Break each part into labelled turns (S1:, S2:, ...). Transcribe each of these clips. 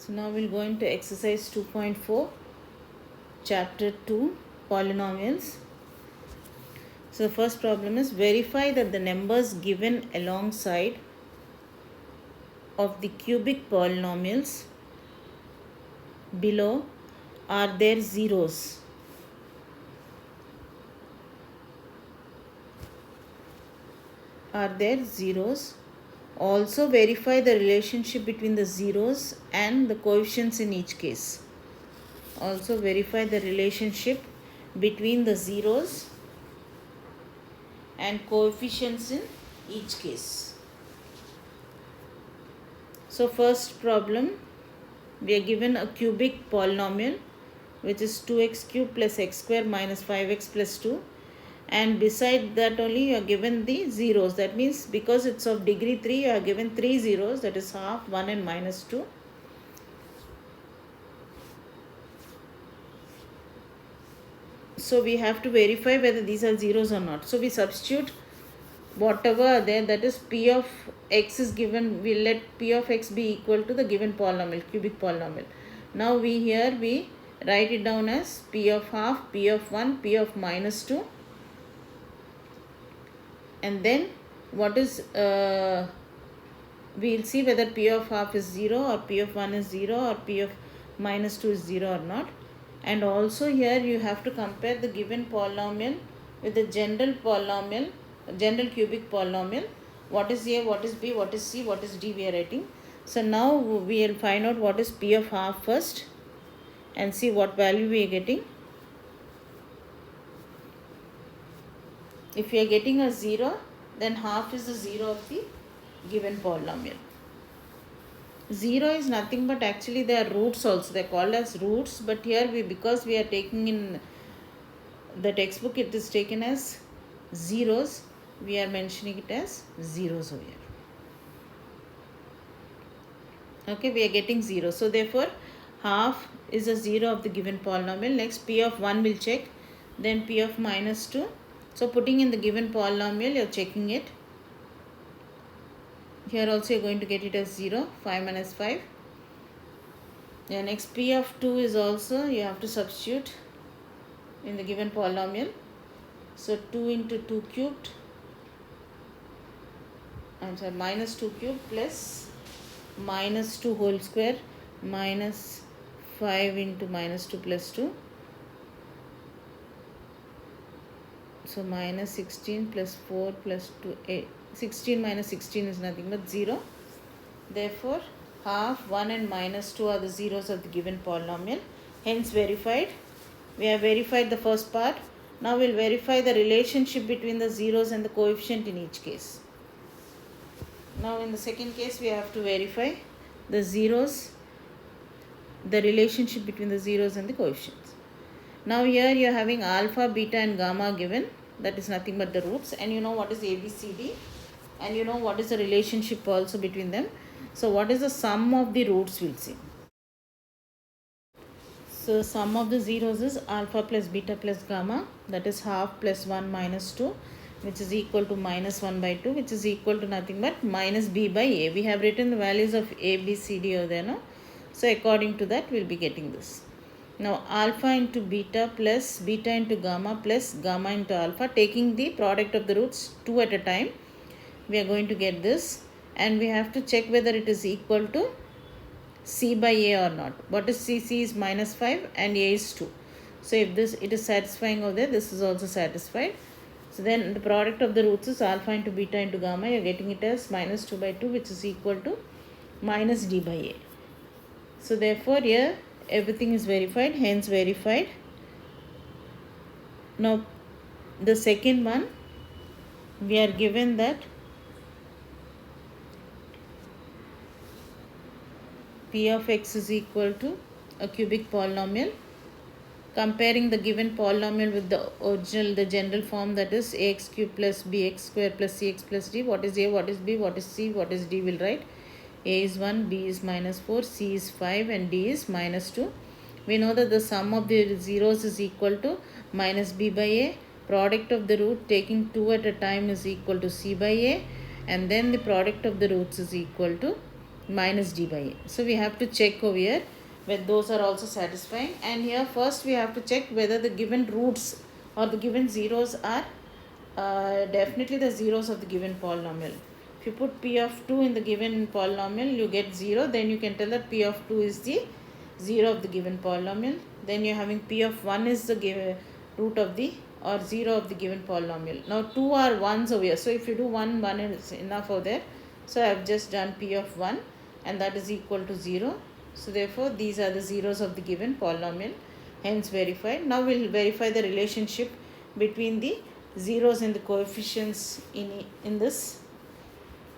S1: So now we'll go into exercise 2.4, chapter 2, polynomials. So the first problem is verify that the numbers given alongside of the cubic polynomials below are their zeros. Also verify the relationship between the zeros and the coefficients in each case. Also verify the relationship between the zeros and coefficients in each case. So first problem, we are given a cubic polynomial which is 2x cube plus x square minus 5x plus 2, and beside that only you are given the zeros. That means because it's of degree 3, you are given 3 zeros, that is half, 1 and minus 2. So we have to verify whether these are zeros or not. So we substitute whatever are there, that is p of x is given, we let p of x be equal to the given polynomial, cubic polynomial. Now we write it down as p of half, p of 1, p of minus 2, and then what is we'll see whether p of half is 0 or p of 1 is 0 or p of minus 2 is 0 or not. And also here you have to compare the given polynomial with the general polynomial, general cubic polynomial. What is A, what is B, what is C, what is D we are writing. So now we will find out what is p of half first and see what value we are getting. If we are getting a 0, then half is the 0 of the given polynomial. 0 is nothing but actually they are roots also. They are called as roots, but here because we are taking in the textbook, it is taken as zeros. We are mentioning it as zeros over here. Okay, we are getting 0. So therefore half is a 0 of the given polynomial. Next p of 1 will check, then p of minus 2. So putting in the given polynomial, you are checking it. Here also you are going to get it as 0, 5 minus 5. Then next p of 2 is also, you have to substitute in the given polynomial. So 2 into 2 cubed, minus 2 cubed plus minus 2 whole square minus 5 into minus 2 plus 2. So minus 16 plus 4 plus 2, 8. 16 minus 16 is nothing but 0. Therefore half, 1 and minus 2 are the zeros of the given polynomial. Hence verified. We have verified the first part. Now we will verify the relationship between the zeros and the coefficient in each case. Now in the second case we have to verify the zeros, the relationship between the zeros and the coefficients. Now here you are having alpha, beta and gamma given. That is nothing but the roots, and you know what is A, B, C, D, and you know what is the relationship also between them. So what is the sum of the roots, we'll see. So sum of the zeros is alpha plus beta plus gamma, that is half plus 1 minus 2, which is equal to minus 1 by 2, which is equal to nothing but minus b by a. We have written the values of a, b, c, d over there, no? So according to that we'll be getting this. Now alpha into beta plus beta into gamma plus gamma into alpha, taking the product of the roots 2 at a time, we are going to get this, and we have to check whether it is equal to c by a or not. What is c? C is minus 5 and a is 2. So if it is satisfying over there, this is also satisfied. So then the product of the roots is alpha into beta into gamma. You are getting it as minus 2 by 2, which is equal to minus d by a. So therefore here everything is verified, hence verified. Now the second one, we are given that p of x is equal to a cubic polynomial. Comparing the given polynomial with the original, the general form, that is ax cube plus bx square plus cx plus d. What is a, what is b, what is c, what is d, will write. A is 1, b is minus 4, c is 5 and d is minus 2. We know that the sum of the zeros is equal to minus b by a. Product of the root taking 2 at a time is equal to c by a, and then the product of the roots is equal to minus d by a. So we have to check over here whether those are also satisfying, and here first we have to check whether the given roots or the given zeros are definitely the zeros of the given polynomial. If you put p of 2 in the given polynomial, you get 0, then you can tell that p of 2 is the 0 of the given polynomial. Then you are having p of 1 is the given root of the or 0 of the given polynomial. Now 2 are 1s over here, so if you do 1, 1 is enough over there. So I have just done p of 1 and that is equal to 0. So therefore these are the zeros of the given polynomial, hence verified. Now we will verify the relationship between the zeros and the coefficients in this.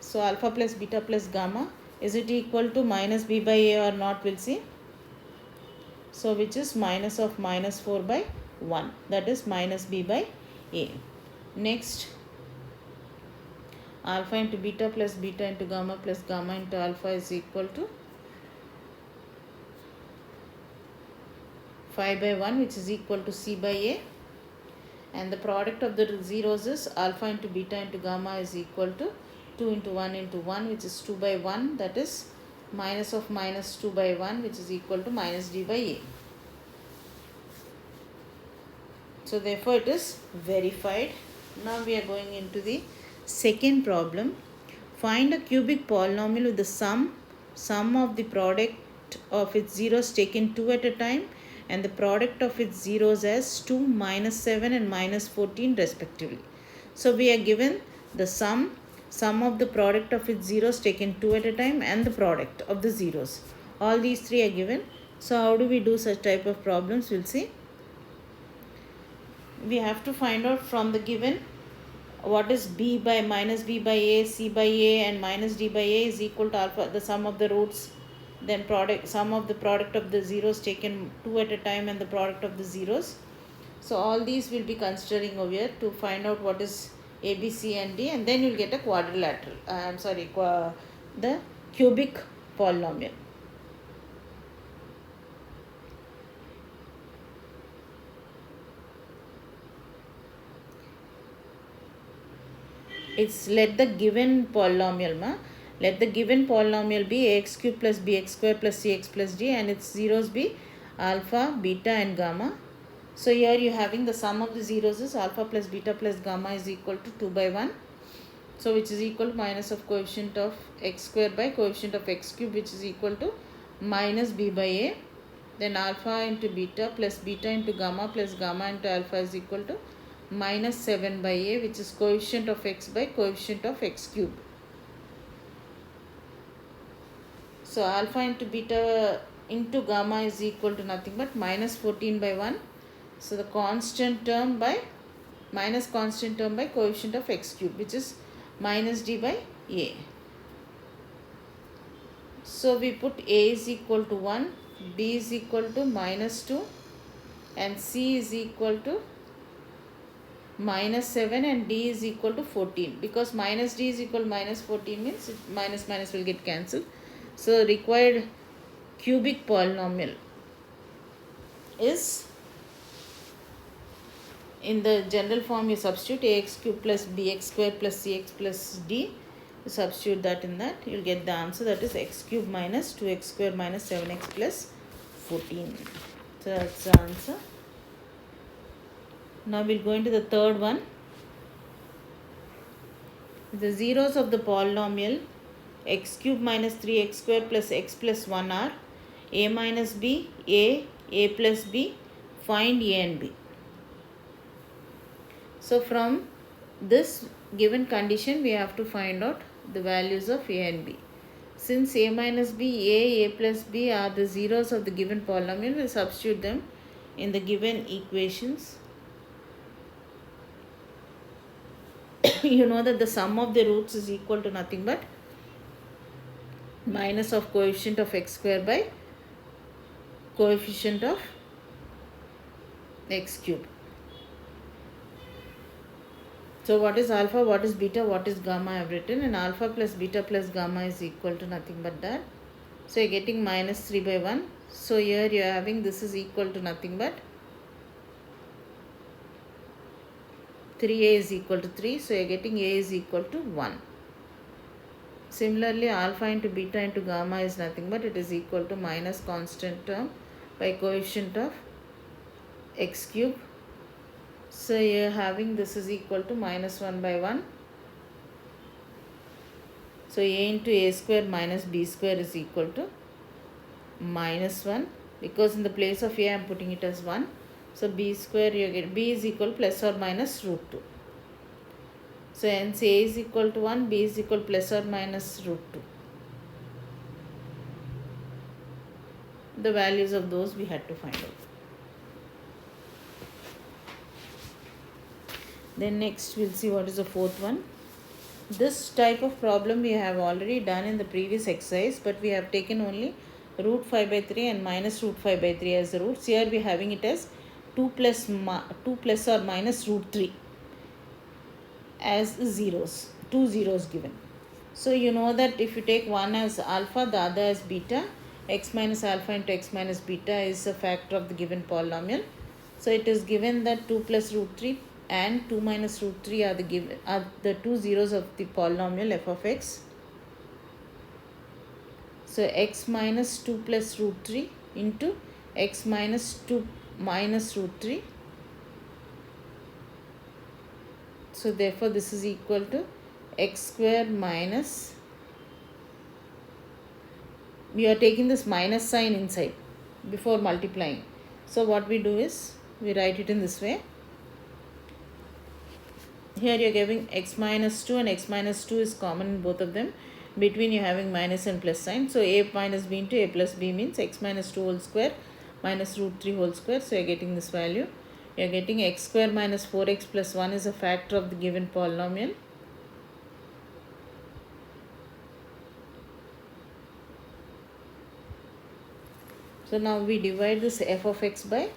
S1: So alpha plus beta plus gamma, is it equal to minus b by a or not, we'll see. So which is minus of minus 4 by 1, that is minus b by a. Next, alpha into beta plus beta into gamma plus gamma into alpha is equal to 5 by 1, which is equal to c by a, and the product of the zeros is alpha into beta into gamma is equal to 2 into 1 into 1, which is 2 by 1, that is minus of minus 2 by 1, which is equal to minus d by a. So therefore it is verified. Now we are going into the second problem. Find a cubic polynomial with the sum of the product of its zeros taken 2 at a time and the product of its zeros as 2, minus 7 and minus 14 respectively. So we are given the sum of the product of its zeros taken 2 at a time and the product of the zeros. All these three are given. So how do we do such type of problems? We'll see. We have to find out from the given what is b by minus b by a, c by a and minus d by a is equal to alpha, the sum of the roots, then sum of the product of the zeros taken 2 at a time and the product of the zeros. So all these will be considering over here to find out what is a, b, c and d, and then you will get a quadrilateral, the cubic polynomial. It's let the given polynomial let the given polynomial be ax cube plus bx square plus cx plus d and its zeros be alpha, beta and gamma. So here you are having the sum of the zeros is alpha plus beta plus gamma is equal to 2 by 1. So which is equal to minus of coefficient of x square by coefficient of x cube, which is equal to minus b by a. Then alpha into beta plus beta into gamma plus gamma into alpha is equal to minus 7 by a, which is coefficient of x by coefficient of x cube. So alpha into beta into gamma is equal to nothing but minus 14 by 1. So the constant term by minus constant term by coefficient of x cube, which is minus d by a. So we put a is equal to 1, b is equal to minus 2 and c is equal to minus 7 and d is equal to 14, because minus d is equal to minus 14 means minus minus will get cancelled. So required cubic polynomial is, in the general form you substitute ax cube plus bx square plus cx plus d, you substitute that in that, you will get the answer, that is x cube minus 2x square minus 7x plus 14. So that's the answer. Now we will go into the third one. The zeros of the polynomial x cube minus 3x square plus x plus 1 are a minus b, a plus b, find a and b. So from this given condition we have to find out the values of a and b. Since a minus b, a plus b are the zeros of the given polynomial, we will substitute them in the given equations. You know that the sum of the roots is equal to nothing but minus of coefficient of x square by coefficient of x cube. So what is alpha, what is beta, what is gamma I have written, and alpha plus beta plus gamma is equal to nothing but that. So you are getting minus 3 by 1. So here you are having this is equal to nothing but 3a is equal to 3. So you are getting a is equal to 1. Similarly, alpha into beta into gamma is nothing but it is equal to minus constant term by coefficient of x cube. So here having this is equal to minus 1 by 1. So a into a square minus b square is equal to minus 1, because in the place of a I am putting it as 1. So b square, you get b is equal plus or minus root 2. So hence a is equal to 1, b is equal plus or minus root 2. The values of those we had to find out. Then next we'll see what is the fourth one. This type of problem we have already done in the previous exercise, but we have taken only root 5 by 3 and minus root 5 by 3 as the roots. Here we are having it as 2 plus or minus root 3 as zeros, 2 zeros given. So you know that if you take one as alpha, the other as beta, x minus alpha into x minus beta is a factor of the given polynomial. So it is given that 2 plus root 3 and 2 minus root 3 are the two zeros of the polynomial f of x. So x minus 2 plus root 3 into x minus 2 minus root 3. So therefore this is equal to x square minus, we are taking this minus sign inside before multiplying. So what we do is we write it in this way. Here you are giving x minus 2 and x minus 2 is common in both of them. Between you are having minus and plus sign. So a minus b into a plus b means x minus 2 whole square minus root 3 whole square. So you are getting this value. You are getting x square minus 4x plus 1 is a factor of the given polynomial. So now we divide this f of x by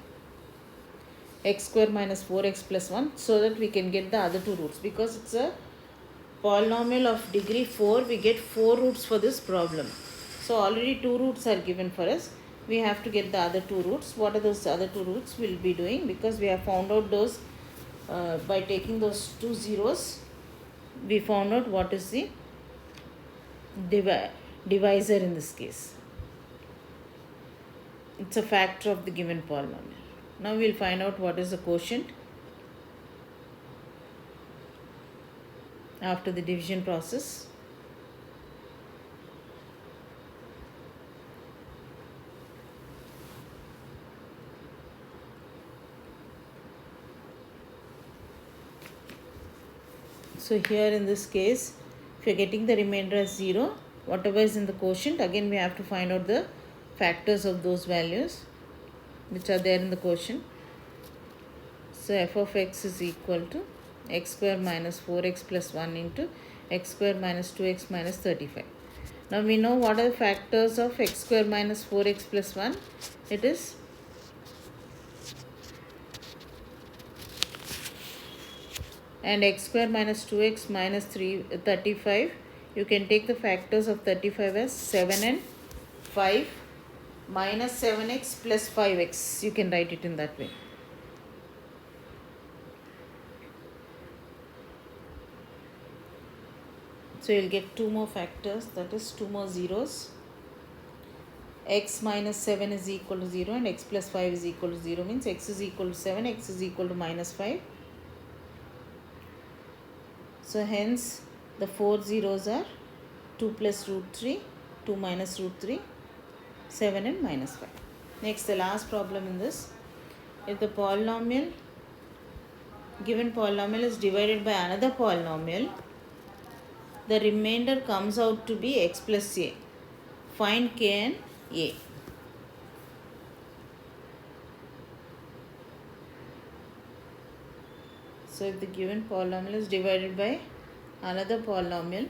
S1: x square minus 4x plus 1 so that we can get the other two roots. Because it's a polynomial of degree 4, we get 4 roots for this problem. So already 2 roots are given for us. We have to get the other 2 roots. What are those other 2 roots we'll be doing? Because we have found out those by taking those 2 zeros. We found out what is the divisor in this case. It's a factor of the given polynomial. Now we'll find out what is the quotient after the division process. So here in this case, if you are getting the remainder as 0, whatever is in the quotient, again we have to find out the factors of those values which are there in the quotient. So f of x is equal to x square minus 4x plus 1 into x square minus 2x minus 35. Now we know what are the factors of x square minus 4x plus 1. It is and x square minus 2x minus 35. You can take the factors of 35 as 7 and 5 minus 7x plus 5x. You can write it in that way. So you'll get 2 more factors, that is 2 more zeros. X minus 7 is equal to 0 and x plus 5 is equal to 0 means x is equal to 7, x is equal to minus 5. So hence the 4 zeros are 2 plus root 3, 2 minus root 3, 7 and minus 5. Next, the last problem in this. If the polynomial, given polynomial is divided by another polynomial, the remainder comes out to be x plus a. Find k and a. So if the given polynomial is divided by another polynomial,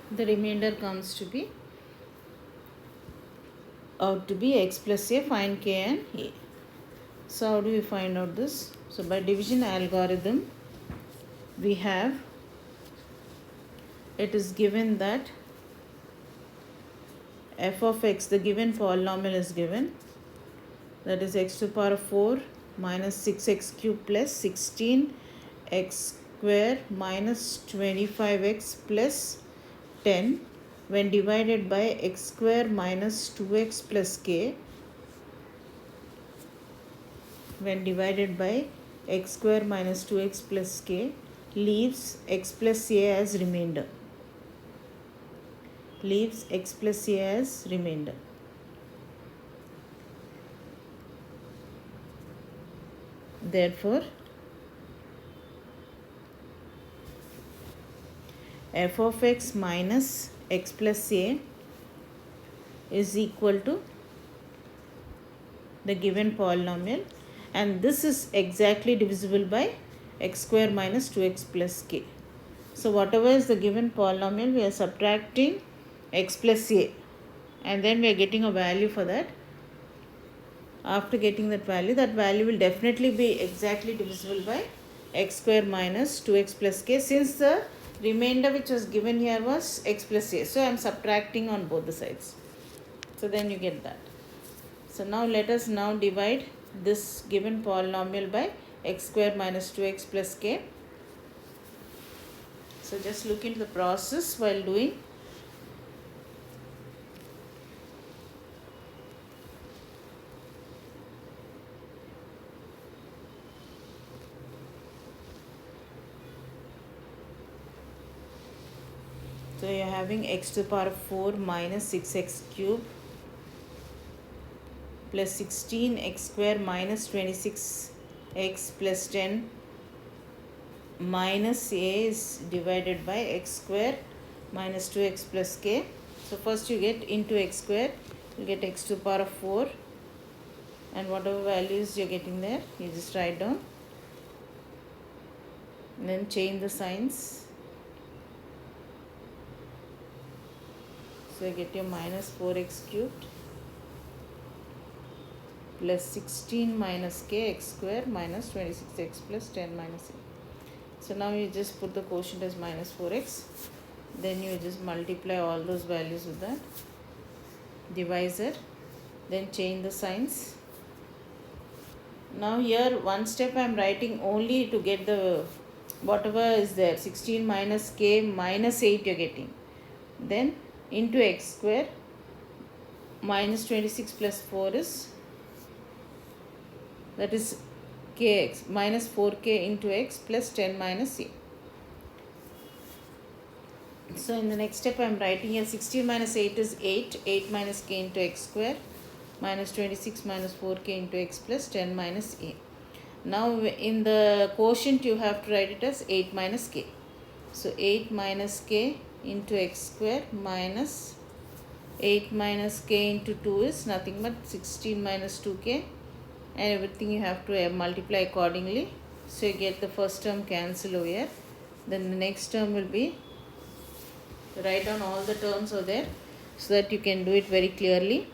S1: the remainder comes to be out to be x plus a. Find k and a. So how do we find out this? So by division algorithm, we have, it is given that f of x, the given polynomial is given, that is x to the power of 4 minus 6x cube plus 16x square minus 25x plus 10 when divided by x square minus 2x plus k, when divided by x square minus 2x plus k, leaves x plus a as remainder. Leaves x plus a as remainder. Therefore, f of x minus x plus a is equal to the given polynomial, and this is exactly divisible by x square minus 2x plus k. So whatever is the given polynomial, we are subtracting x plus a and then we are getting a value for that. After getting that value will definitely be exactly divisible by x square minus 2x plus k, since the remainder which was given here was x plus a. So I am subtracting on both the sides. So then you get that. So now let us now divide this given polynomial by x square minus 2x plus k. So just look into the process while doing. So you are having x to the power of 4 minus 6x cube plus 16x square minus 26x plus 10 minus a is divided by x square minus 2x plus k. So first you get into x square, you get x to the power of 4, and whatever values you are getting there, you just write down. And then change the signs. So you get your minus 4x cubed plus 16 minus k x square minus 26x plus 10 minus a. So now you just put the quotient as minus 4x. Then you just multiply all those values with that divisor. Then change the signs. Now here one step I am writing only to get the whatever is there. 16 minus k minus 8 you are getting. Then into x square minus 26 plus 4 is, that is kx minus 4k into x plus 10 minus a. So in the next step I am writing here 16 minus 8 is 8. 8 minus k into x square minus 26 minus 4k into x plus 10 minus a. Now in the quotient you have to write it as 8 minus k. So 8 minus k into x square minus 8 minus k into 2 is nothing but 16 minus 2k, and everything you have to multiply accordingly. So you get the first term cancel over here. Then the next term will be, write down all the terms over there so that you can do it very clearly.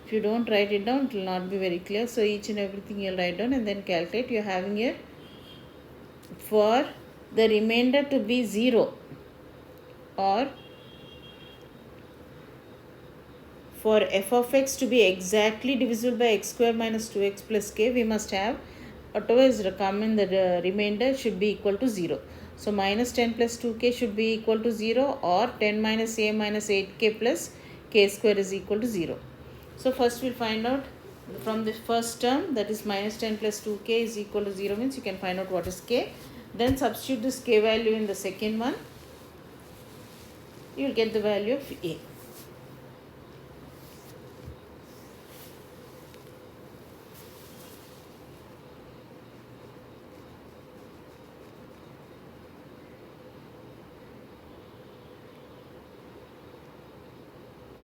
S1: If you don't write it down, it will not be very clear. So each and everything you will write down and then calculate. You are having here for the remainder to be 0, or for f of x to be exactly divisible by x square minus 2x plus k, we must have whatever is come in the remainder should be equal to 0. So minus 10 plus 2k should be equal to 0, or 10 minus a minus 8k plus k square is equal to 0. So first we will find out from the first term, that is minus 10 plus 2k is equal to 0, means you can find out what is k. Then substitute this k value in the second one, you will get the value of a.